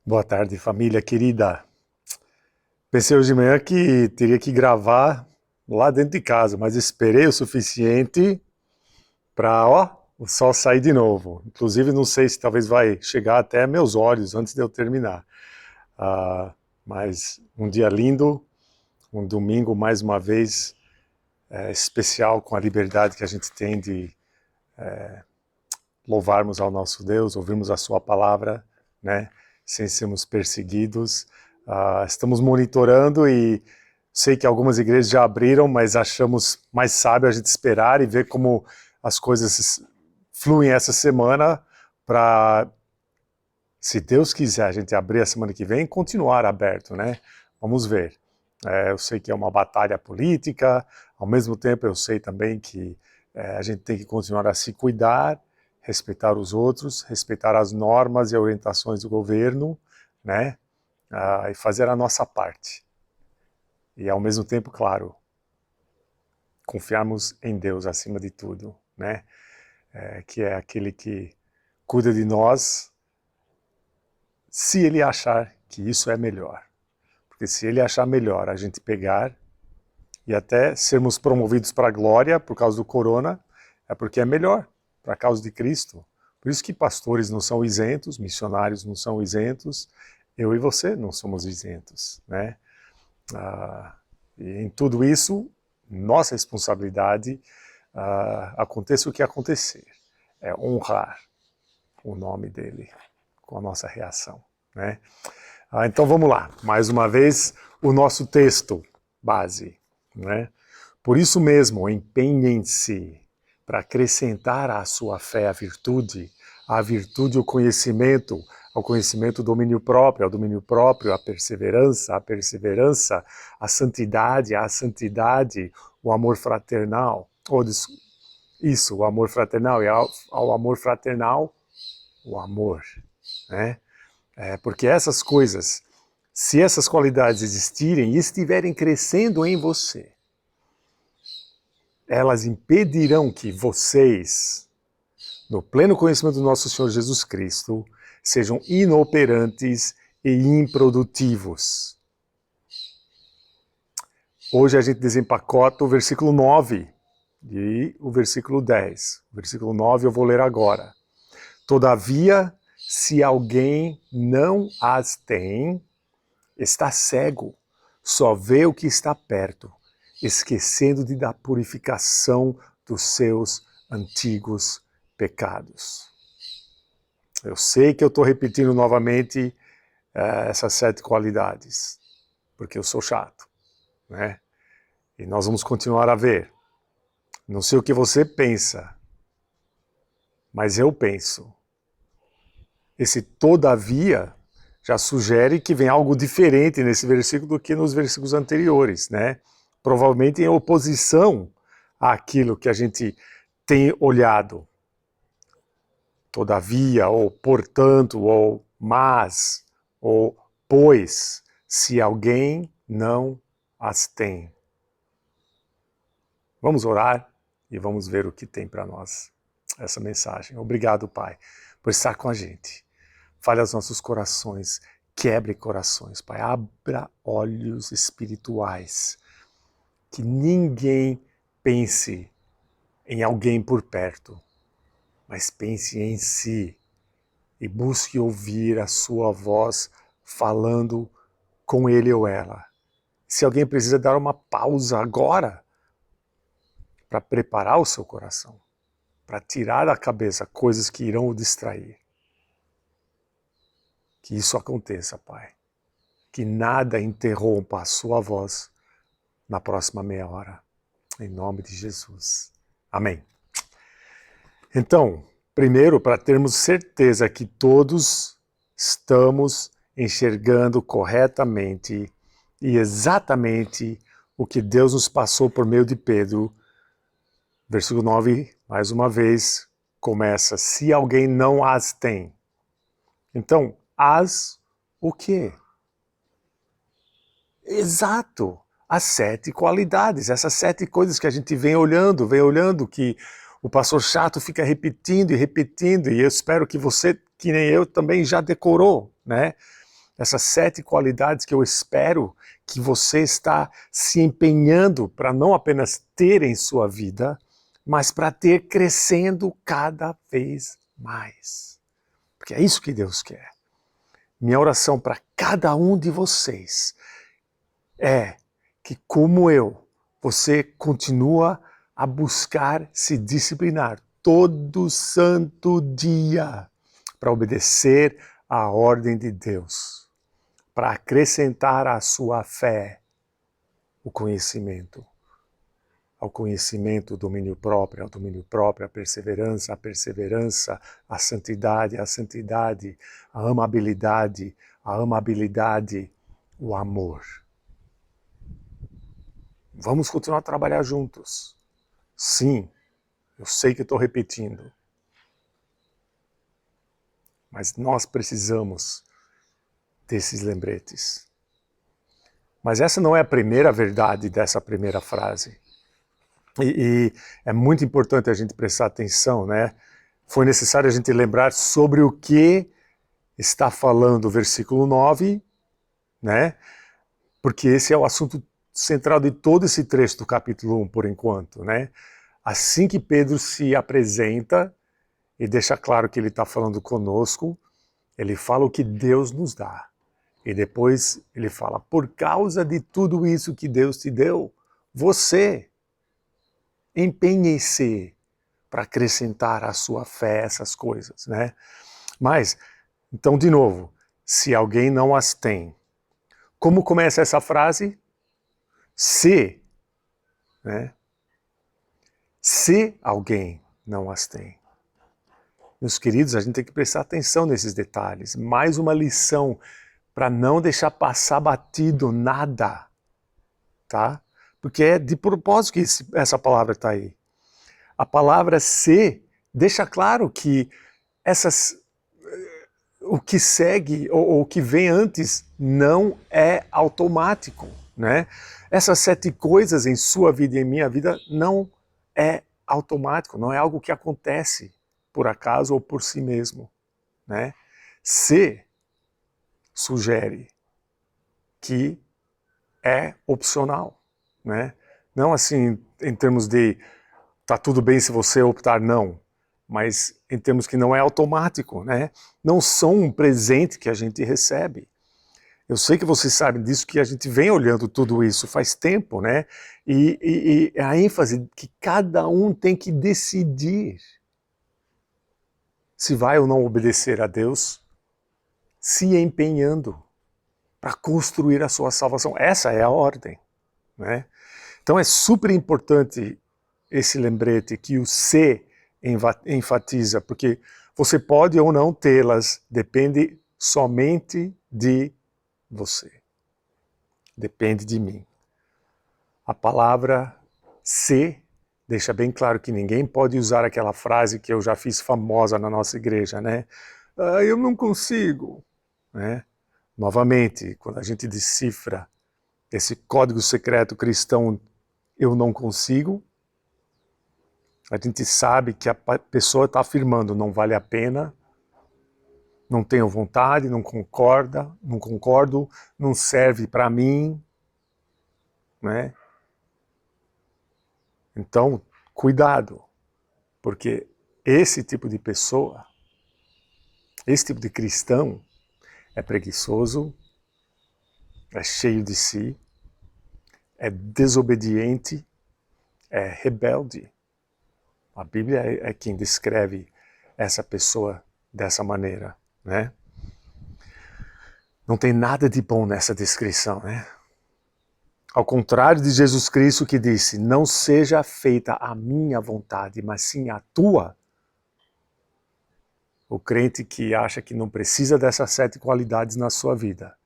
Boa tarde, família querida. Pensei hoje de manhã que teria que gravar lá dentro de casa, mas esperei o suficiente para, o sol sair de novo. Inclusive, não sei se talvez vai chegar até meus olhos antes de eu terminar. Ah, mas um dia lindo, um domingo mais uma vez especial com a liberdade que a gente tem de louvarmos ao nosso Deus, ouvirmos a sua palavra, né, sem sermos perseguidos. Estamos monitorando e sei que algumas igrejas já abriram, mas achamos mais sábio a gente esperar e ver como as coisas fluem essa semana para, se Deus quiser, a gente abrir a semana que vem e continuar aberto, né? Vamos ver. Eu sei que é uma batalha política, ao mesmo tempo eu sei também que a gente tem que continuar a se cuidar, respeitar os outros, respeitar as normas e orientações do governo, né? E fazer a nossa parte. E ao mesmo tempo, claro, confiarmos em Deus acima de tudo, né? Que é aquele que cuida de nós, se Ele achar que isso é melhor. Porque se Ele achar melhor a gente pegar e até sermos promovidos para a glória por causa do corona, é porque é melhor, para a causa de Cristo. Por isso que pastores não são isentos, missionários não são isentos, eu e você não somos isentos, né? E em tudo isso, nossa responsabilidade, aconteça o que acontecer, é honrar o nome dele com a nossa reação, né? Então vamos lá, mais uma vez, o nosso texto base, né? Por isso mesmo, empenhem-se para acrescentar à sua fé a virtude o conhecimento, ao conhecimento o domínio próprio, ao domínio próprio a perseverança, a santidade, o amor fraternal, o amor fraternal, e ao amor fraternal, o amor, né? Porque essas coisas, se essas qualidades existirem e estiverem crescendo em você, elas impedirão que vocês, no pleno conhecimento do nosso Senhor Jesus Cristo, sejam inoperantes e improdutivos. Hoje a gente desempacota o versículo 9 e o versículo 10. O versículo 9 eu vou ler agora. Todavia, se alguém não as tem, está cego, só vê o que está perto, esquecendo da purificação dos seus antigos pecados. Eu sei que eu estou repetindo novamente essas 7 qualidades, porque eu sou chato, né? E nós vamos continuar a ver. Não sei o que você pensa, mas eu penso. Esse todavia já sugere que vem algo diferente nesse versículo do que nos versículos anteriores, né? Provavelmente em oposição àquilo que a gente tem olhado. Todavia, ou portanto, ou mas, ou pois, se alguém não as tem. Vamos orar e vamos ver o que tem para nós essa mensagem. Obrigado, Pai, por estar com a gente. Fale aos nossos corações, quebre corações, Pai. Abra olhos espirituais. Que ninguém pense em alguém por perto, mas pense em si e busque ouvir a sua voz falando com ele ou ela. Se alguém precisa dar uma pausa agora para preparar o seu coração, para tirar da cabeça coisas que irão o distrair. Que isso aconteça, Pai. Que nada interrompa a sua voz na próxima meia hora. Em nome de Jesus. Amém. Então, primeiro, para termos certeza que todos estamos enxergando corretamente e exatamente o que Deus nos passou por meio de Pedro, versículo 9, mais uma vez, começa, se alguém não as tem. Então, as o quê? Exato, as 7 qualidades, essas 7 coisas que a gente vem olhando, que o pastor chato fica repetindo, e eu espero que você, que nem eu, também já decorou, né? essas 7 qualidades que eu espero que você está se empenhando para não apenas ter em sua vida, mas para ter crescendo cada vez mais. Porque é isso que Deus quer. Minha oração para cada um de vocês é que, como eu, você continua a buscar se disciplinar todo santo dia para obedecer à ordem de Deus, para acrescentar à sua fé o conhecimento. Ao conhecimento, o domínio próprio, ao domínio próprio, a perseverança, a santidade, a amabilidade, o amor. Vamos continuar a trabalhar juntos. Sim, eu sei que estou repetindo. Mas nós precisamos desses lembretes. Mas essa não é a primeira verdade dessa primeira frase. E é muito importante a gente prestar atenção, né? Foi necessário a gente lembrar sobre o que está falando o versículo 9, né? Porque esse é o assunto central de todo esse trecho do capítulo 1, por enquanto, né? Assim que Pedro se apresenta e deixa claro que ele está falando conosco, ele fala o que Deus nos dá. E depois ele fala, por causa de tudo isso que Deus te deu, você empenhe-se para acrescentar à sua fé essas coisas, né? Mas, então de novo, se alguém não as tem, como começa essa frase? Se, né? Se alguém não as tem. Meus queridos, a gente tem que prestar atenção nesses detalhes. Mais uma lição para não deixar passar batido nada, tá? Porque é de propósito que essa palavra está aí. A palavra se deixa claro que o que segue ou o que vem antes não é automático, né? Essas 7 coisas em sua vida e em minha vida não é automático, não é algo que acontece por acaso ou por si mesmo, né? Se sugere que é opcional, né? Não assim em termos de tá tudo bem se você optar não, mas em termos que não é automático, né? Não são um presente que a gente recebe. Eu sei que vocês sabem disso, que a gente vem olhando tudo isso faz tempo, né? E a ênfase que cada um tem que decidir se vai ou não obedecer a Deus, se empenhando para construir a sua salvação. Essa é a ordem, né? Então é super importante esse lembrete que o se enfatiza, porque você pode ou não tê-las, depende somente de você. Depende de mim. A palavra se deixa bem claro que ninguém pode usar aquela frase que eu já fiz famosa na nossa igreja, né? Ah, eu não consigo, né? Novamente, quando a gente decifra esse código secreto cristão, eu não consigo, a gente sabe que a pessoa está afirmando, não vale a pena, não tenho vontade, não concordo, não serve para mim, né? Então, cuidado, porque esse tipo de pessoa, esse tipo de cristão é preguiçoso, é cheio de si, é desobediente, é rebelde. A Bíblia é quem descreve essa pessoa dessa maneira, né? Não tem nada de bom nessa descrição, né? Ao contrário de Jesus Cristo que disse, não seja feita a minha vontade, mas sim a tua. O crente que acha que não precisa dessas 7 qualidades na sua vida,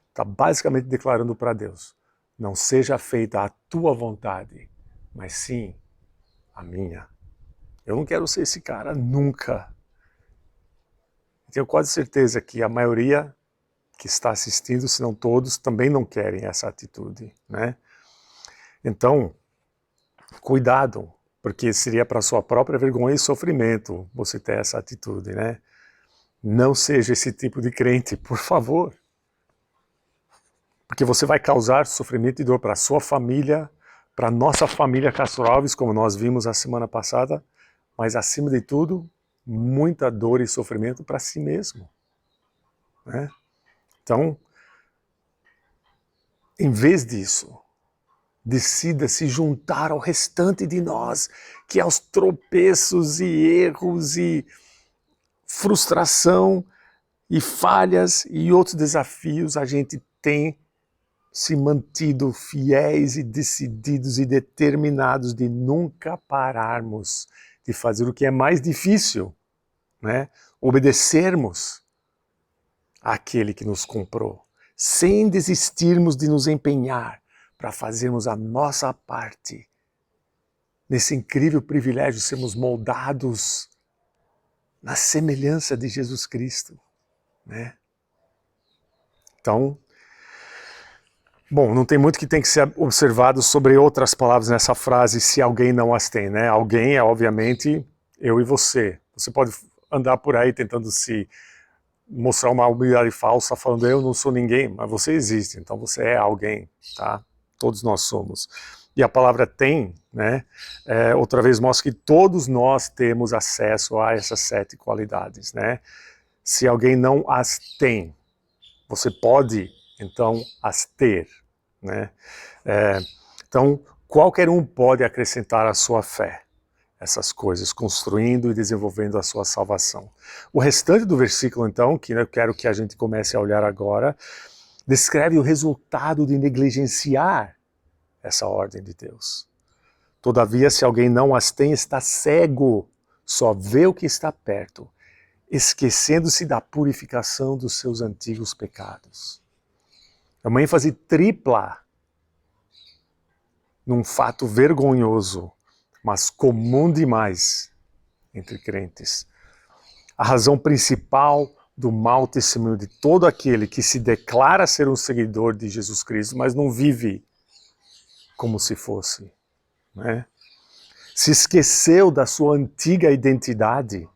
está basicamente declarando para Deus, não seja feita a tua vontade, mas sim a minha. Eu não quero ser esse cara nunca. Tenho quase certeza que a maioria que está assistindo, se não todos, também não querem essa atitude, né? Então, cuidado, porque seria para sua própria vergonha e sofrimento você ter essa atitude, né? Não seja esse tipo de crente, por favor. Porque você vai causar sofrimento e dor para a sua família, para a nossa família Castro Alves, como nós vimos a semana passada, mas acima de tudo, muita dor e sofrimento para si mesmo. Né? Então, em vez disso, decida se juntar ao restante de nós, que aos tropeços e erros e frustração e falhas e outros desafios, a gente tem se mantido fiéis e decididos e determinados de nunca pararmos de fazer o que é mais difícil, né? Obedecermos àquele que nos comprou, sem desistirmos de nos empenhar para fazermos a nossa parte nesse incrível privilégio de sermos moldados na semelhança de Jesus Cristo, né? Então, bom, não tem muito que tem que ser observado sobre outras palavras nessa frase, se alguém não as tem, né? Alguém é, obviamente, eu e você. Você pode andar por aí tentando se mostrar uma humildade falsa, falando eu não sou ninguém, mas você existe, então você é alguém, tá? Todos nós somos. E a palavra tem, né? Outra vez mostra que todos nós temos acesso a essas 7 qualidades, né? Se alguém não as tem, você pode, então, as ter, né? Então, qualquer um pode acrescentar à sua fé essas coisas, construindo e desenvolvendo a sua salvação. O restante do versículo, então, que eu quero que a gente comece a olhar agora, descreve o resultado de negligenciar essa ordem de Deus. Todavia, se alguém não as tem, está cego, só vê o que está perto, esquecendo-se da purificação dos seus antigos pecados. É uma ênfase tripla num fato vergonhoso, mas comum demais entre crentes. A razão principal do mau testemunho de todo aquele que se declara ser um seguidor de Jesus Cristo, mas não vive como se fosse, né? Se esqueceu da sua antiga identidade,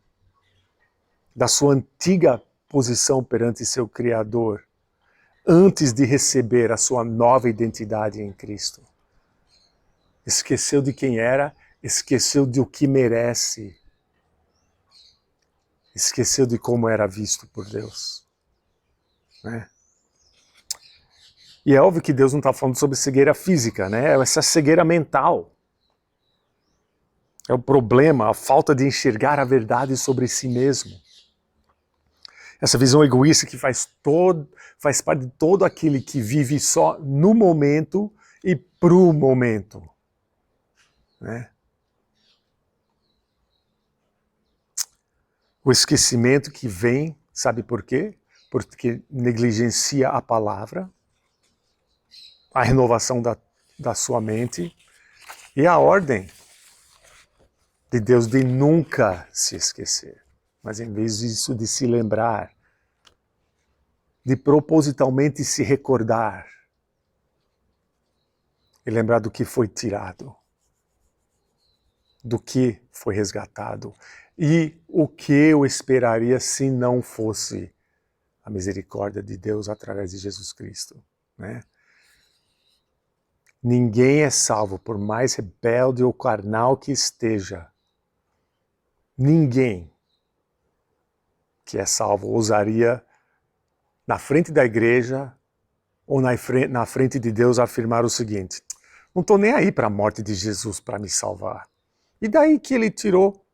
da sua antiga posição perante seu Criador, antes de receber a sua nova identidade em Cristo. Esqueceu de quem era, esqueceu de o que merece, esqueceu de como era visto por Deus, né? E é óbvio que Deus não está falando sobre cegueira física, né? Essa cegueira mental. É o problema, a falta de enxergar a verdade sobre si mesmo. Essa visão egoísta que faz parte de todo aquele que vive só no momento e pro momento, né? O esquecimento que vem, sabe por quê? Porque negligencia a palavra, a renovação da sua mente e a ordem de Deus de nunca se esquecer. Mas em vez disso, de se lembrar, de propositalmente se recordar e lembrar do que foi tirado, do que foi resgatado e o que eu esperaria se não fosse a misericórdia de Deus através de Jesus Cristo, né? Ninguém é salvo, por mais rebelde ou carnal que esteja. Ninguém que é salvo ousaria, na frente da igreja ou na frente de Deus, afirmar o seguinte: não estou nem aí para a morte de Jesus para me salvar. E daí que ele tirou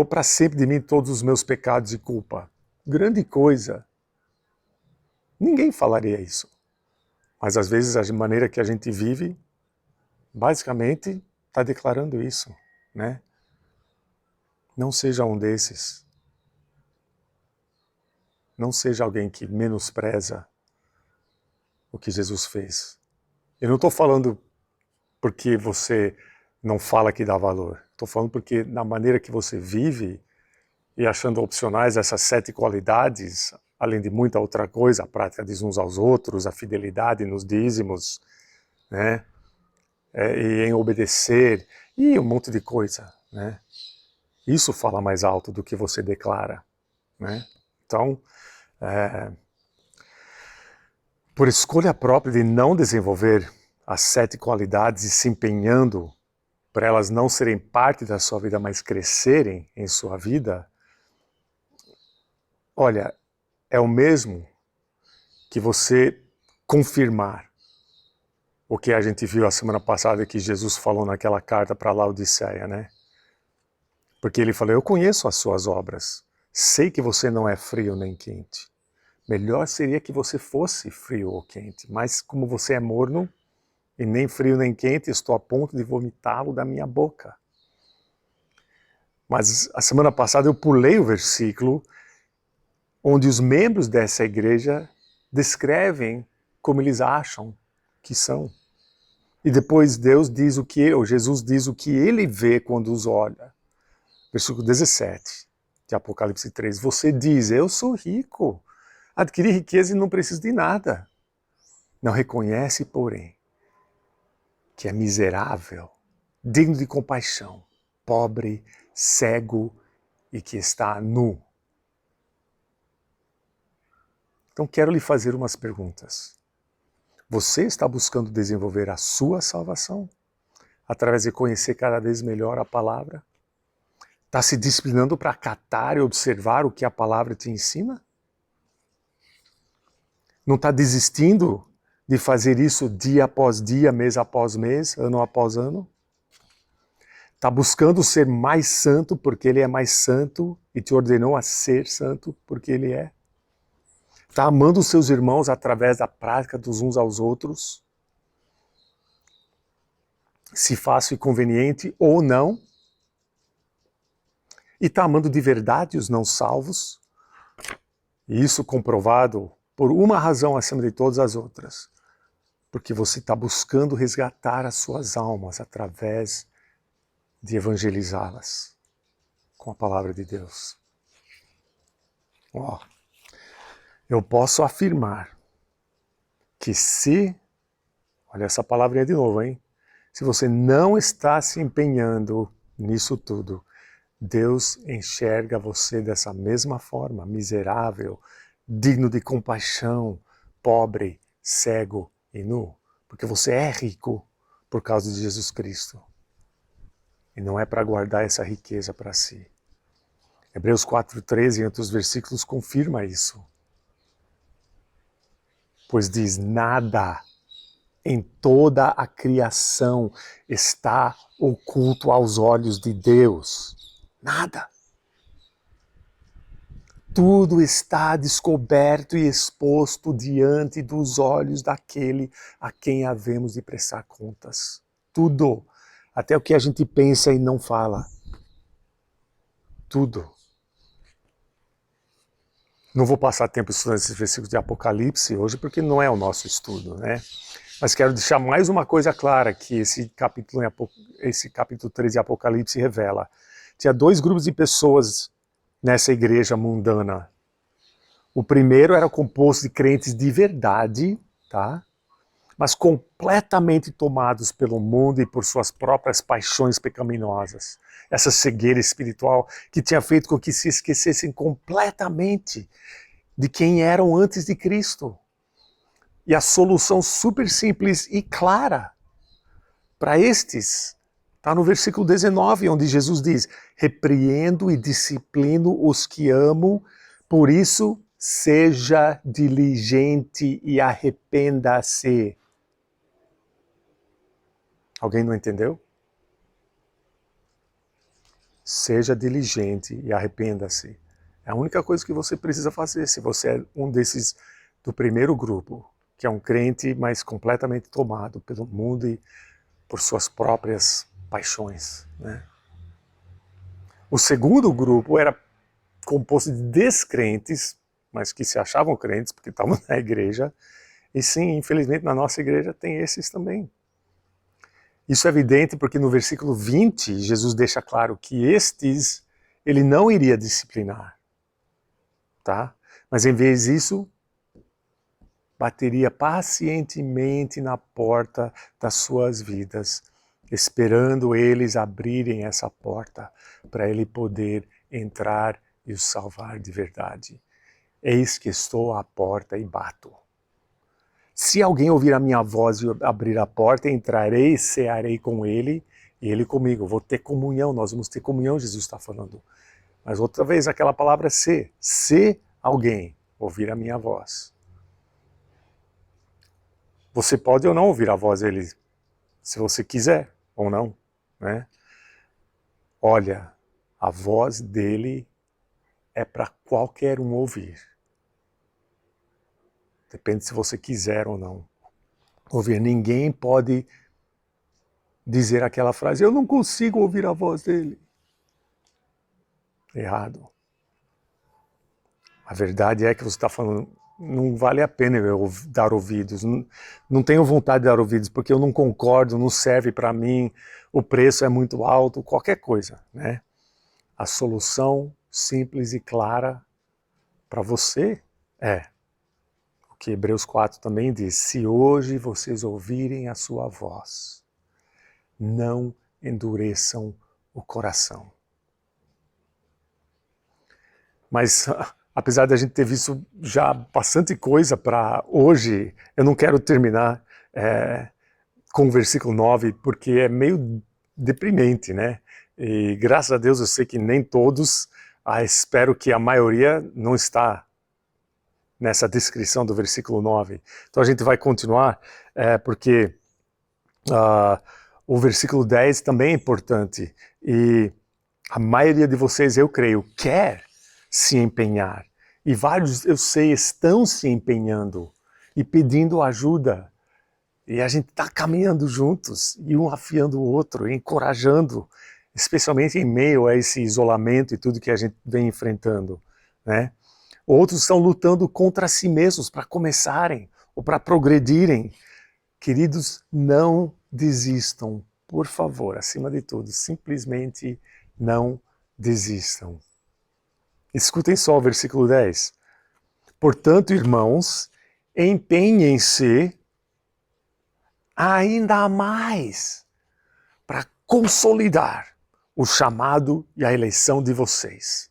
para sempre de mim todos os meus pecados e culpa? Grande coisa. Ninguém falaria isso. Mas às vezes a maneira que a gente vive, basicamente, está declarando isso, né? Não seja um desses. Não seja alguém que menospreza o que Jesus fez. Eu não estou falando porque você não fala que dá valor. Estou falando porque na maneira que você vive e achando opcionais essas 7 qualidades, além de muita outra coisa, a prática de uns aos outros, a fidelidade nos dízimos, né? E em obedecer, e um monte de coisa, né? Isso fala mais alto do que você declara, né? Então, por escolha própria de não desenvolver as 7 qualidades e se empenhando para elas não serem parte da sua vida, mas crescerem em sua vida, olha, é o mesmo que você confirmar o que a gente viu a semana passada que Jesus falou naquela carta para Laodiceia, né? Porque ele falou, eu conheço as suas obras, sei que você não é frio nem quente. Melhor seria que você fosse frio ou quente, mas como você é morno, e nem frio nem quente, estou a ponto de vomitá-lo da minha boca. Mas a semana passada eu pulei o versículo onde os membros dessa igreja descrevem como eles acham que são. E depois Deus diz o que, ou Jesus diz o que ele vê quando os olha. Versículo 17 de Apocalipse 3. Você diz, eu sou rico, adquiri riqueza e não preciso de nada. Não reconhece, porém, que é miserável, digno de compaixão, pobre, cego e que está nu. Então quero lhe fazer umas perguntas. Você está buscando desenvolver a sua salvação através de conhecer cada vez melhor a palavra? Está se disciplinando para acatar e observar o que a palavra te ensina? Não está desistindo de fazer isso dia após dia, mês após mês, ano após ano? Está buscando ser mais santo porque ele é mais santo e te ordenou a ser santo porque ele é? Está amando os seus irmãos através da prática dos uns aos outros? Se fácil e conveniente ou não? E está amando de verdade os não salvos? E isso comprovado por uma razão acima de todas as outras. Porque você está buscando resgatar as suas almas através de evangelizá-las com a palavra de Deus. Eu posso afirmar que olha essa palavrinha de novo, hein? Se você não está se empenhando nisso tudo, Deus enxerga você dessa mesma forma, miserável, digno de compaixão, pobre, cego e nu. Porque você é rico por causa de Jesus Cristo. E não é para guardar essa riqueza para si. Hebreus 4,13 em outros versículos confirma isso. Pois diz, nada em toda a criação está oculto aos olhos de Deus. Nada. Tudo está descoberto e exposto diante dos olhos daquele a quem havemos de prestar contas. Tudo. Até o que a gente pensa e não fala. Tudo. Não vou passar tempo estudando esses versículos de Apocalipse hoje, porque não é o nosso estudo, né? Mas quero deixar mais uma coisa clara que esse capítulo 13 de Apocalipse revela. Tinha 2 grupos de pessoas nessa igreja mundana. O primeiro era composto de crentes de verdade, tá? Mas completamente tomados pelo mundo e por suas próprias paixões pecaminosas. Essa cegueira espiritual que tinha feito com que se esquecessem completamente de quem eram antes de Cristo. E a solução super simples e clara para estes está no versículo 19, onde Jesus diz, repreendo e disciplino os que amo, por isso seja diligente e arrependa-se. Alguém não entendeu? Seja diligente e arrependa-se. É a única coisa que você precisa fazer se você é um desses do primeiro grupo, que é um crente, mas completamente tomado pelo mundo e por suas próprias paixões, né? O segundo grupo era composto de descrentes, mas que se achavam crentes porque estavam na igreja, e sim, infelizmente na nossa igreja tem esses também. Isso é evidente porque no versículo 20, Jesus deixa claro que estes ele não iria disciplinar, tá? Mas em vez disso, bateria pacientemente na porta das suas vidas, esperando eles abrirem essa porta para ele poder entrar e os salvar de verdade. Eis que estou à porta e bato. Se alguém ouvir a minha voz e abrir a porta, entrarei e cearei com ele e ele comigo. Eu vou ter comunhão, nós vamos ter comunhão, Jesus está falando. Mas outra vez aquela palavra se. Se alguém ouvir a minha voz. Você pode ou não ouvir a voz dele, se você quiser ou não, né? Olha, a voz dele é para qualquer um ouvir. Depende se você quiser ou não ouvir. Ninguém pode dizer aquela frase, eu não consigo ouvir a voz dele. Errado. A verdade é que você está falando, não vale a pena eu dar ouvidos, não tenho vontade de dar ouvidos, porque eu não concordo, não serve para mim, o preço é muito alto, qualquer coisa, né? A solução simples e clara para você é o que Hebreus 4 também diz, se hoje vocês ouvirem a sua voz, não endureçam o coração. Mas apesar de a gente ter visto já bastante coisa para hoje, eu não quero terminar com o versículo 9, porque é meio deprimente, né? E graças a Deus eu sei que nem todos, espero que a maioria não está nessa descrição do versículo 9. Então a gente vai continuar, porque o versículo 10 também é importante, e a maioria de vocês, eu creio, quer se empenhar. E vários, eu sei, estão se empenhando e pedindo ajuda. E a gente está caminhando juntos, e um afiando o outro, encorajando, especialmente em meio a esse isolamento e tudo que a gente vem enfrentando, né? Outros estão lutando contra si mesmos para começarem ou para progredirem. Queridos, não desistam, por favor, acima de tudo, simplesmente não desistam. Escutem só o versículo 10. Portanto, irmãos, empenhem-se ainda mais para consolidar o chamado e a eleição de vocês.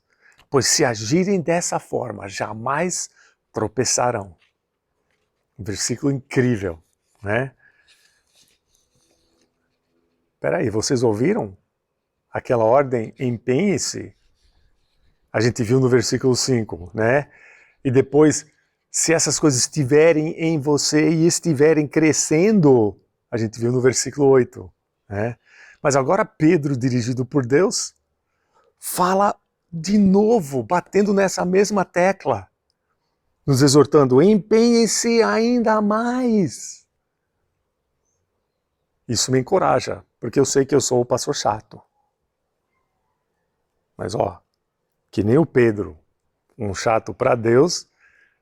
Pois se agirem dessa forma, jamais tropeçarão. Um versículo incrível, né? Peraí, vocês ouviram aquela ordem, empenhe-se? A gente viu no versículo 5, né? E depois, se essas coisas estiverem em você e estiverem crescendo, a gente viu no versículo 8, né? Mas agora Pedro, dirigido por Deus, fala de novo, batendo nessa mesma tecla, nos exortando, empenhem-se ainda mais. Isso me encoraja, porque eu sei que eu sou o pastor chato. Mas que nem o Pedro, um chato para Deus,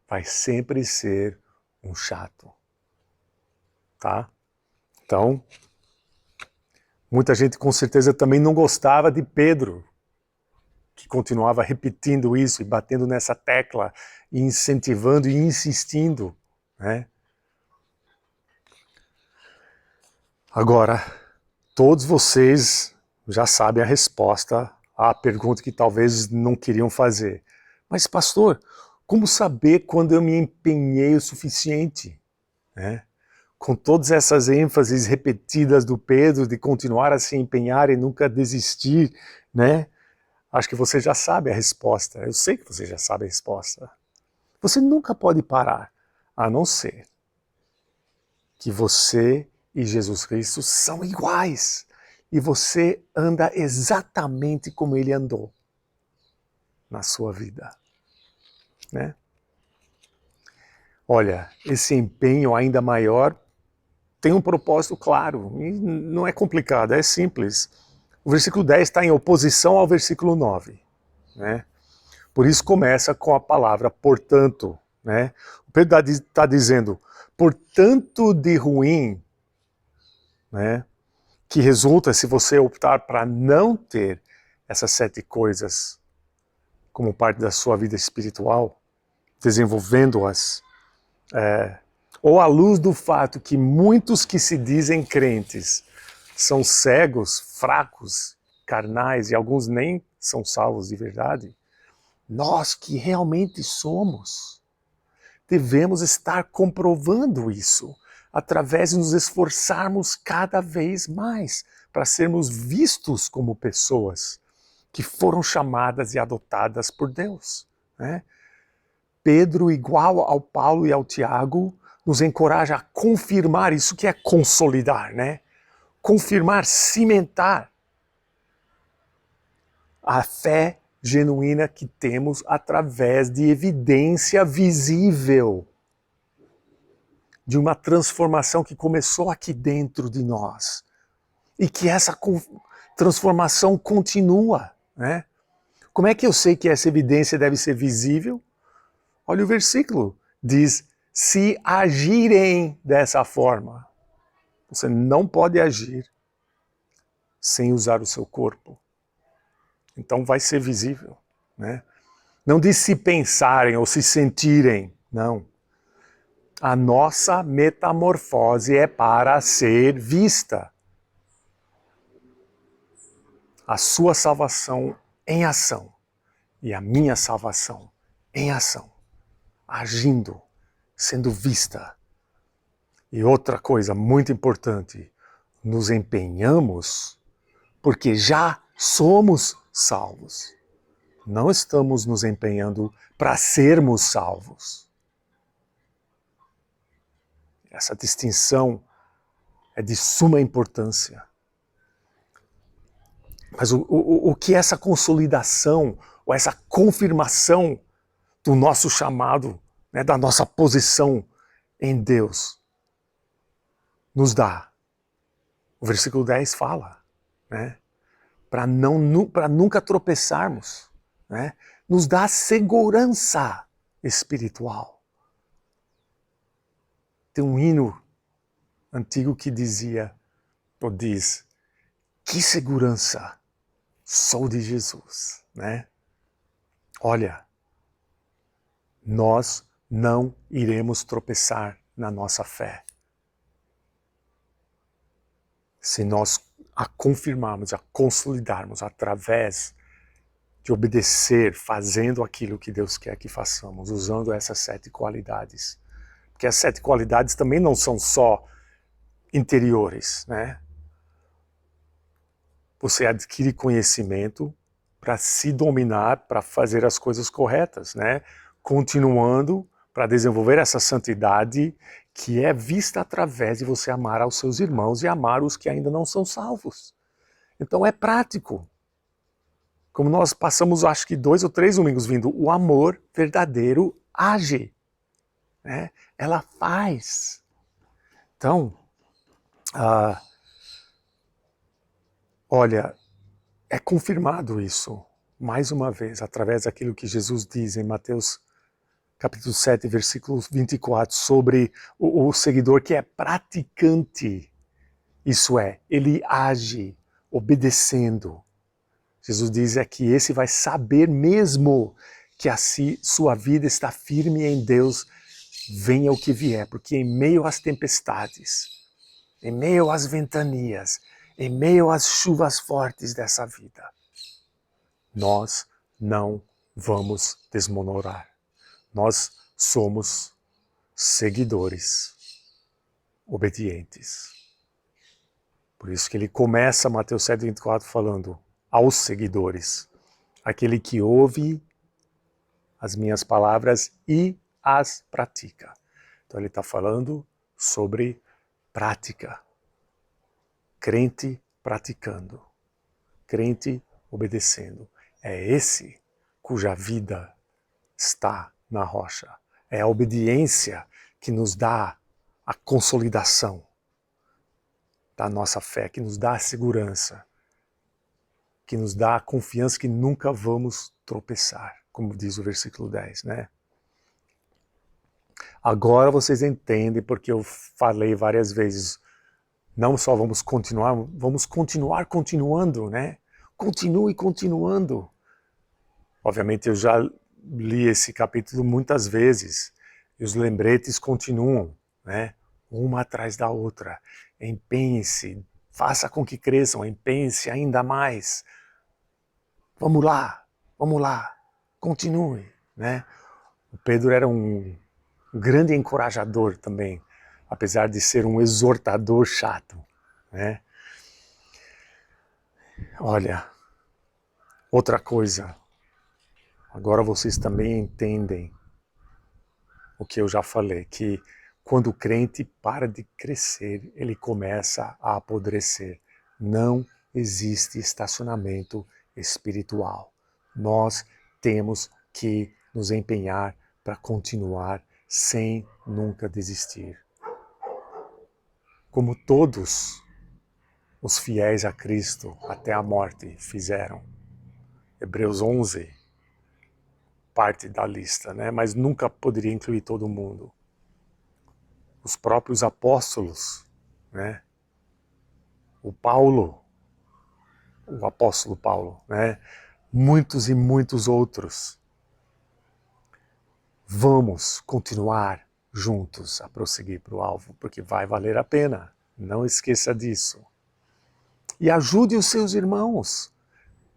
vai sempre ser um chato. Tá? Então, muita gente com certeza também não gostava de Pedro, que continuava repetindo isso e batendo nessa tecla, e incentivando e insistindo, né? Agora, todos vocês já sabem a resposta à pergunta que talvez não queriam fazer. Mas, pastor, como saber quando eu me empenhei o suficiente? Né? Com todas essas ênfases repetidas do Pedro de continuar a se empenhar e nunca desistir, né? Acho que você já sabe a resposta. Eu sei que você já sabe a resposta. Você nunca pode parar, a não ser que você e Jesus Cristo são iguais. E você anda exatamente como ele andou na sua vida. Né? Olha, esse empenho ainda maior tem um propósito claro. E não é complicado, é simples. O versículo 10 está em oposição ao versículo 9. Né? Por isso começa com a palavra portanto. Né? O Pedro está dizendo, portanto de ruim, né, que resulta se você optar para não ter essas 7 coisas como parte da sua vida espiritual, desenvolvendo-as, ou à luz do fato que muitos que se dizem crentes são cegos, fracos, carnais, e alguns nem são salvos de verdade, nós que realmente somos, devemos estar comprovando isso através de nos esforçarmos cada vez mais para sermos vistos como pessoas que foram chamadas e adotadas por Deus, né? Pedro, igual ao Paulo e ao Tiago, nos encoraja a confirmar isso que é consolidar, né? Confirmar, cimentar a fé genuína que temos através de evidência visível de uma transformação que começou aqui dentro de nós e que essa transformação continua, né? Como é que eu sei que essa evidência deve ser visível? Olha o versículo, diz, se agirem dessa forma. Você não pode agir sem usar o seu corpo. Então vai ser visível, né? Não diz se pensarem ou se sentirem, não. A nossa metamorfose é para ser vista. A sua salvação em ação e a minha salvação em ação, agindo, sendo vista. E outra coisa muito importante, nos empenhamos porque já somos salvos. Não estamos nos empenhando para sermos salvos. Essa distinção é de suma importância. Mas o que essa consolidação, ou essa confirmação do nosso chamado, né, da nossa posição em Deus, nos dá? O versículo 10 fala, né, para nunca tropeçarmos, né, nos dá segurança espiritual. Tem um hino antigo que dizia, ou diz, que segurança sou de Jesus, né? Olha, nós não iremos tropeçar na nossa fé. Se nós a confirmarmos, a consolidarmos através de obedecer, fazendo aquilo que Deus quer que façamos, usando essas 7 qualidades. Porque as 7 qualidades também não são só interiores, né? Você adquire conhecimento para se dominar, para fazer as coisas corretas, né? Continuando para desenvolver essa santidade que é vista através de você amar aos seus irmãos e amar os que ainda não são salvos. Então é prático. Como nós passamos, acho que 2 ou 3 domingos vindo, o amor verdadeiro age, né? Ela faz. Então, olha, é confirmado isso, mais uma vez, através daquilo que Jesus diz em Mateus capítulo 7, versículo 24, sobre o seguidor que é praticante. Isso é, ele age obedecendo. Jesus diz que esse vai saber mesmo que assim sua vida está firme em Deus, venha o que vier, porque em meio às tempestades, em meio às ventanias, em meio às chuvas fortes dessa vida, nós não vamos desmoronar. Nós somos seguidores obedientes. Por isso que ele começa Mateus 7,24 falando aos seguidores, aquele que ouve as minhas palavras e as pratica. Então ele está falando sobre prática. Crente praticando. Crente obedecendo. É esse cuja vida está na rocha. É a obediência que nos dá a consolidação da nossa fé, que nos dá a segurança, que nos dá a confiança que nunca vamos tropeçar, como diz o versículo 10, né? Agora vocês entendem porque eu falei várias vezes, não só vamos continuar continuando, né? Continue continuando. Obviamente eu já li esse capítulo muitas vezes, e os lembretes continuam, né? Uma atrás da outra. Empenhe-se, faça com que cresçam, empenhe-se ainda mais. Vamos lá, continue, né? O Pedro era um um grande encorajador também, apesar de ser um exortador chato, né? Olha, outra coisa, agora vocês também entendem o que eu já falei, que quando o crente para de crescer, ele começa a apodrecer. Não existe estacionamento espiritual. Nós temos que nos empenhar para continuar sem nunca desistir. Como todos os fiéis a Cristo até a morte fizeram. Hebreus 11, parte da lista, né? Mas nunca poderia incluir todo mundo. Os próprios apóstolos, né? O apóstolo Paulo, né? Muitos e muitos outros. Vamos continuar juntos a prosseguir para o alvo, porque vai valer a pena. Não esqueça disso. E ajude os seus irmãos.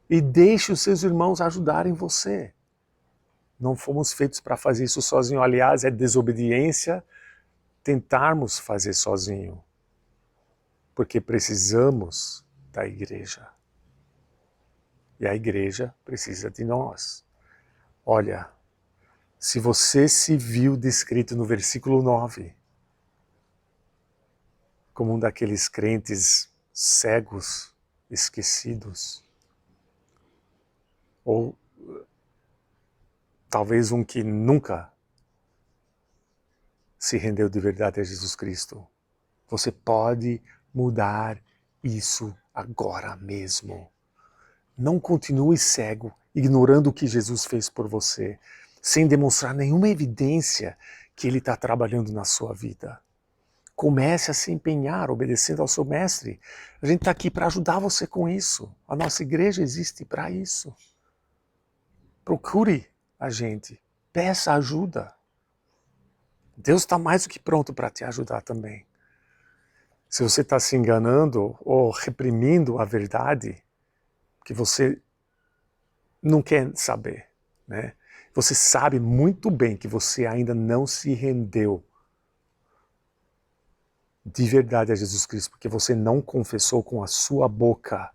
E deixe os seus irmãos ajudarem você. Não fomos feitos para fazer isso sozinho. Aliás, é desobediência tentarmos fazer sozinho. Porque precisamos da igreja. E a igreja precisa de nós. Olha, se você se viu descrito no versículo 9 como um daqueles crentes cegos, esquecidos, ou talvez um que nunca se rendeu de verdade a Jesus Cristo, você pode mudar isso agora mesmo. Não continue cego, ignorando o que Jesus fez por você, sem demonstrar nenhuma evidência que Ele está trabalhando na sua vida. Comece a se empenhar, obedecendo ao seu mestre. A gente está aqui para ajudar você com isso. A nossa igreja existe para isso. Procure a gente, peça ajuda. Deus está mais do que pronto para te ajudar também. Se você está se enganando ou reprimindo a verdade, que você não quer saber, né? Você sabe muito bem que você ainda não se rendeu de verdade a Jesus Cristo, porque você não confessou com a sua boca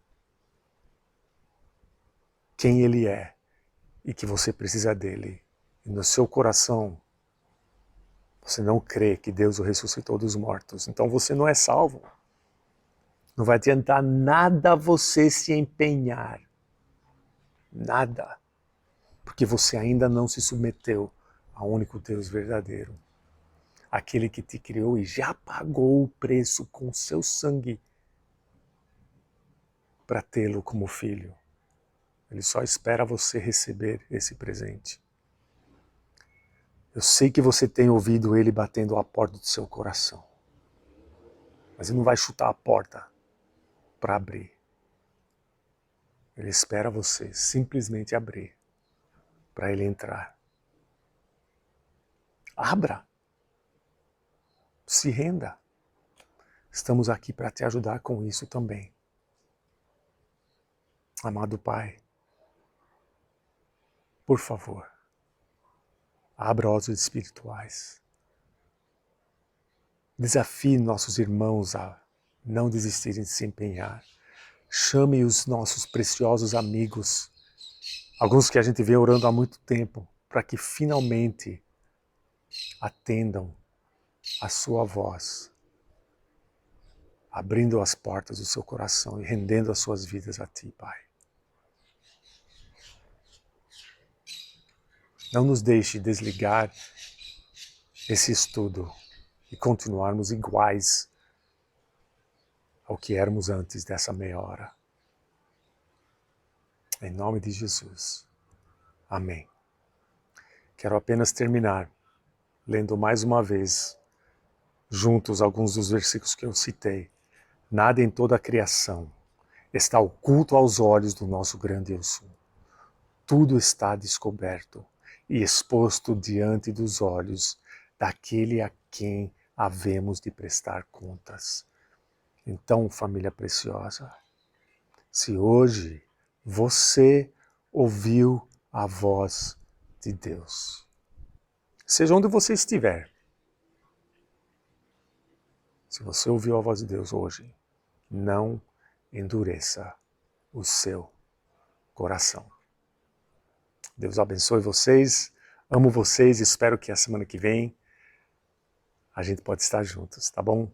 quem Ele é e que você precisa dele. E no seu coração você não crê que Deus o ressuscitou dos mortos. Então você não é salvo. Não vai adiantar nada você se empenhar. Nada. Porque você ainda não se submeteu ao único Deus verdadeiro. Aquele que te criou e já pagou o preço com seu sangue para tê-lo como filho. Ele só espera você receber esse presente. Eu sei que você tem ouvido ele batendo à porta do seu coração. Mas ele não vai chutar a porta para abrir. Ele espera você simplesmente abrir para ele entrar. Abra. Se renda. Estamos aqui para te ajudar com isso também. Amado Pai, por favor, abra olhos espirituais. Desafie nossos irmãos a não desistirem de se empenhar. Chame os nossos preciosos amigos, alguns que a gente vê orando há muito tempo, para que finalmente atendam a sua voz, abrindo as portas do seu coração e rendendo as suas vidas a Ti, Pai. Não nos deixe desligar esse estudo e continuarmos iguais ao que éramos antes dessa meia hora. Em nome de Jesus. Amém. Quero apenas terminar lendo mais uma vez, juntos, alguns dos versículos que eu citei. Nada em toda a criação está oculto aos olhos do nosso grande eu sou. Tudo está descoberto e exposto diante dos olhos daquele a quem havemos de prestar contas. Então, família preciosa, se hoje você ouviu a voz de Deus, seja onde você estiver, Se você ouviu a voz de Deus hoje, não endureça o seu coração. Deus abençoe vocês, amo vocês e espero que a semana que vem a gente pode estar juntos, tá bom?